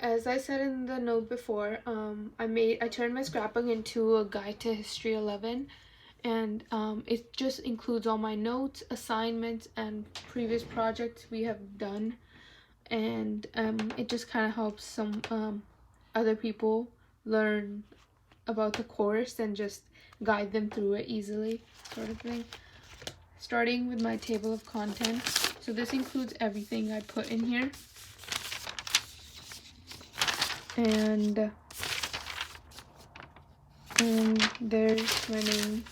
As I said in the note before, I turned my scrapbook into a guide to History 11, and it just includes all my notes, assignments, and previous projects we have done, and it just kind of helps some other people learn about the course and just guide them through it easily, sort of thing. Starting with my table of contents. So this includes everything I put in here. And there's my name.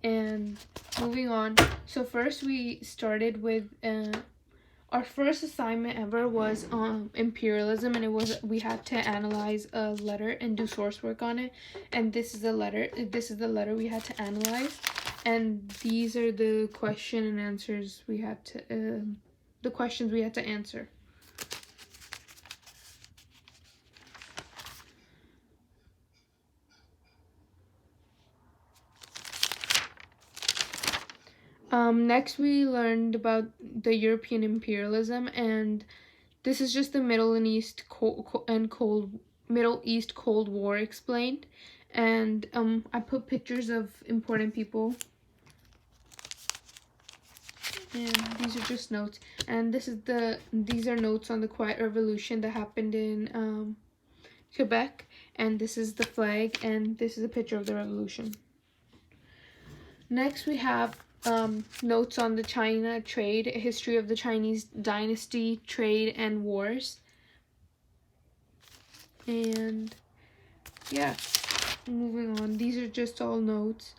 And moving on. So first we started with our first assignment ever was imperialism, and we had to analyze a letter and do source work on it. And this is the letter we had to analyze, and these are the question and answers we had to the questions we had to answer. Next we learned about the European imperialism, and this is just the Middle East Cold War explained. And I put pictures of important people, and these are just notes. And these are notes on the Quiet Revolution that happened in Quebec, and this is the flag, and this is a picture of the revolution. Next we have notes on the China trade, history of the Chinese dynasty, trade, and wars. And yeah, moving on. These are just all notes.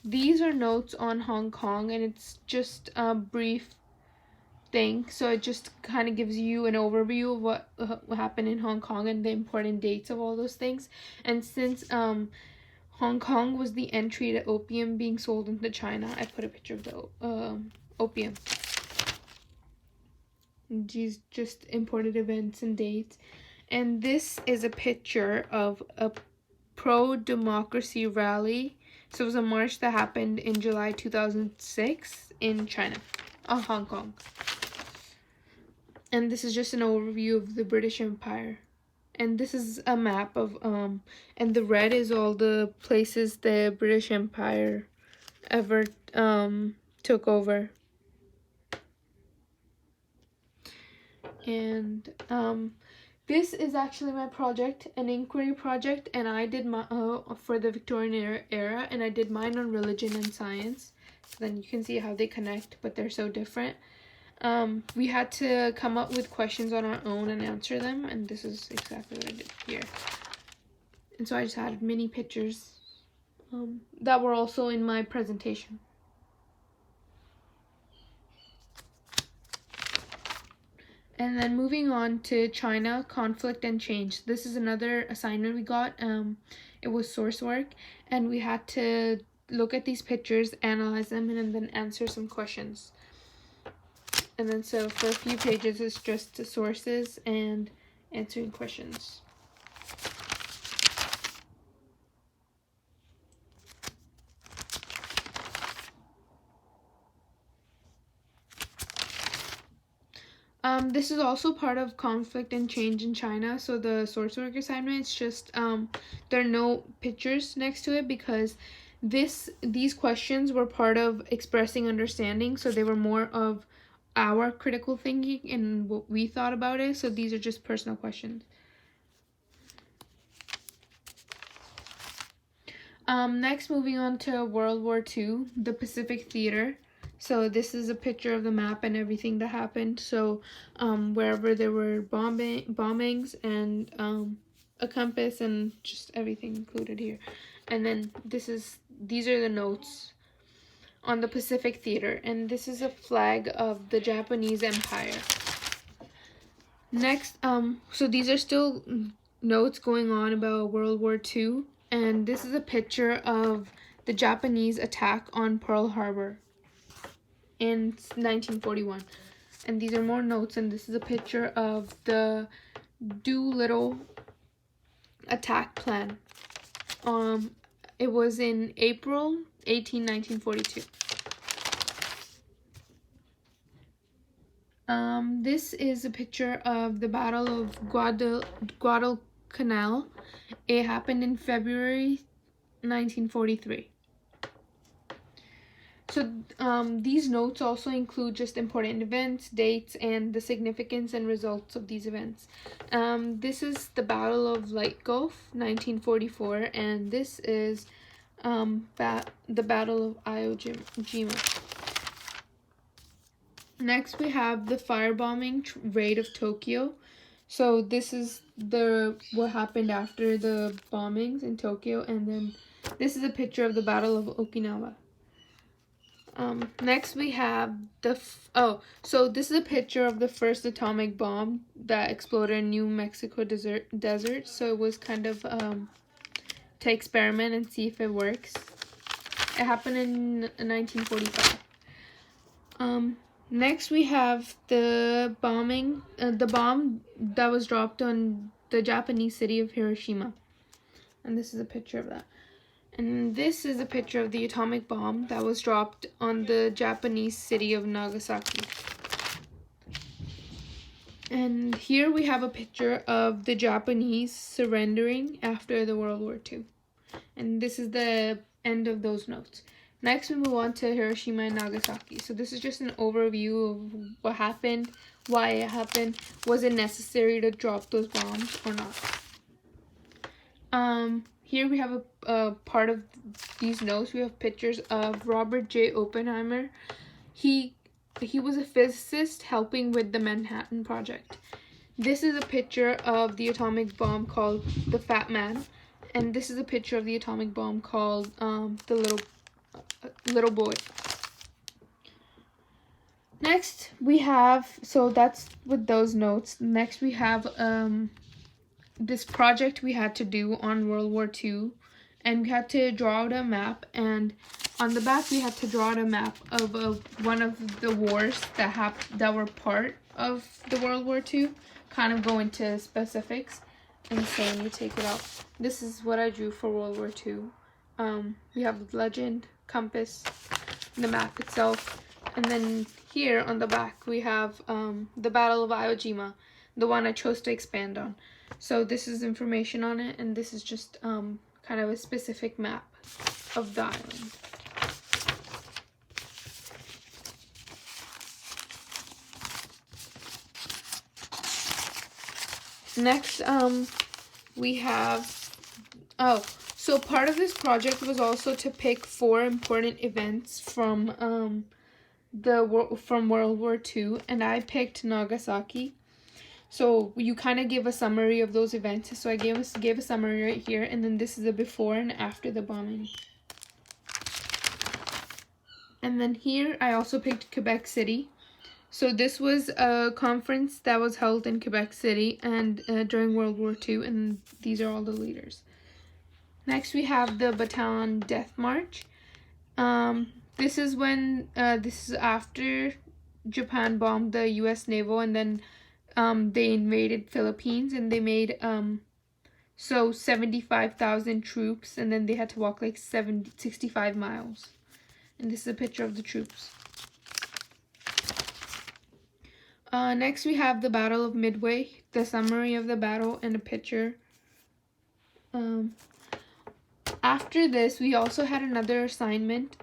These are notes on Hong Kong, and it's just a brief thing, so it just kind of gives you an overview of what happened in Hong Kong and the important dates of all those things. And since Hong Kong was the entry to opium being sold into China, I put a picture of the opium. These just important events and dates. And this is a picture of a pro-democracy rally. So it was a march that happened in July 2006 in China, Hong Kong. And this is just an overview of the British Empire. And this is a map of and the red is all the places the British Empire ever took over. And this is actually my project, an inquiry project, and I did my for the Victorian era, and I did mine on religion and science. So then you can see how they connect, but they're so different. We had to come up with questions on our own and answer them, and this is exactly what I did here. And so I just added mini pictures that were also in my presentation. And then moving on to China, conflict and change. This is another assignment we got. It was source work, and we had to look at these pictures, analyze them, and then answer some questions. And then so for a few pages, it's just the sources and answering questions. This is also part of conflict and change in China. So the source work assignment, it's just there are no pictures next to it because these questions were part of expressing understanding. So they were more of our critical thinking and what we thought about it. So these are just personal questions. Next, moving on to World War II, the Pacific Theater. So this is a picture of the map and everything that happened. So wherever there were bombings and a compass and just everything included here. And then these are the notes on the Pacific Theater, and this is a flag of the Japanese Empire. Next, so these are still notes going on about World War II, and this is a picture of the Japanese attack on Pearl Harbor in 1941. And these are more notes, and this is a picture of the Doolittle attack plan It was in April 1942. This is a picture of the Battle of Guadalcanal. It happened in February 1943. So these notes also include just important events, dates, and the significance and results of these events. This is the Battle of Light Gulf, 1944, and this is the Battle of Iwo Jima. Next, we have the firebombing raid of Tokyo. So this is what happened after the bombings in Tokyo, and then this is a picture of the Battle of Okinawa. Next we have so this is a picture of the first atomic bomb that exploded in New Mexico desert. So it was kind of to experiment and see if it works. It happened in 1945. Next we have the bomb that was dropped on the Japanese city of Hiroshima, and this is a picture of that. And this is a picture of the atomic bomb that was dropped on the Japanese city of Nagasaki. And here we have a picture of the Japanese surrendering after the World War II. And this is the end of those notes. Next, we move on to Hiroshima and Nagasaki. So this is just an overview of what happened, why it happened, was it necessary to drop those bombs or not. Here we have a part of these notes. We have pictures of Robert J. Oppenheimer. He was a physicist helping with the Manhattan Project. This is a picture of the atomic bomb called the Fat Man, and this is a picture of the atomic bomb called the little boy. Next we have, so that's with those notes. Next we have this project we had to do on World War II, and we had to draw out a map, and on the back we had to draw out a map of one of the wars that were part of the World War II, kind of go into specifics, and so when you take it out, this is what I drew for World War II. We have legend, compass, the map itself, and then here on the back we have the Battle of Iwo Jima, the one I chose to expand on. So this is information on it, and this is just kind of a specific map of the island. Next, we have, so part of this project was also to pick 4 important events from World War II, and I picked Nagasaki. So you kind of give a summary of those events. So I gave a summary right here, and then this is the before and after the bombing. And then here I also picked Quebec City. So this was a conference that was held in Quebec City and during World War II, and these are all the leaders. Next we have the Bataan Death March. This is when this is after Japan bombed the U.S. naval, and then they invaded Philippines, and they made 75,000 troops, and then they had to walk like 65 miles. And this is a picture of the troops. Next we have the Battle of Midway, the summary of the battle and a picture. After this, we also had another assignment.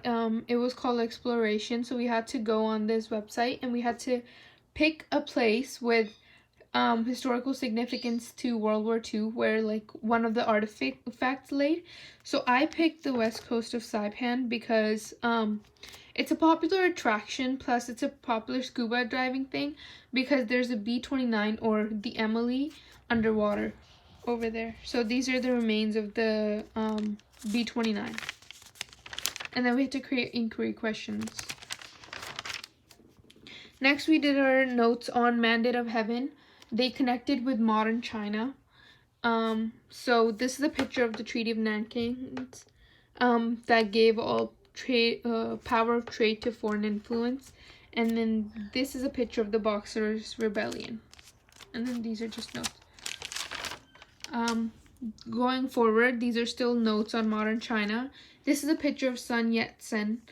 It was called exploration, so we had to go on this website and we had to pick a place with historical significance to World War II, where like one of the artifacts laid. So I picked the west coast of Saipan because it's a popular attraction, plus it's a popular scuba diving thing because there's a B-29 or the Emily underwater over there. So these are the remains of the B-29. And then we had to create inquiry questions. Next, we did our notes on Mandate of Heaven. They connected with modern China. So this is a picture of the Treaty of Nanking that gave all power of trade to foreign influence. And then this is a picture of the Boxers' Rebellion. And then these are just notes. going forward, these are still notes on modern China. This is a picture of Sun Yat-sen.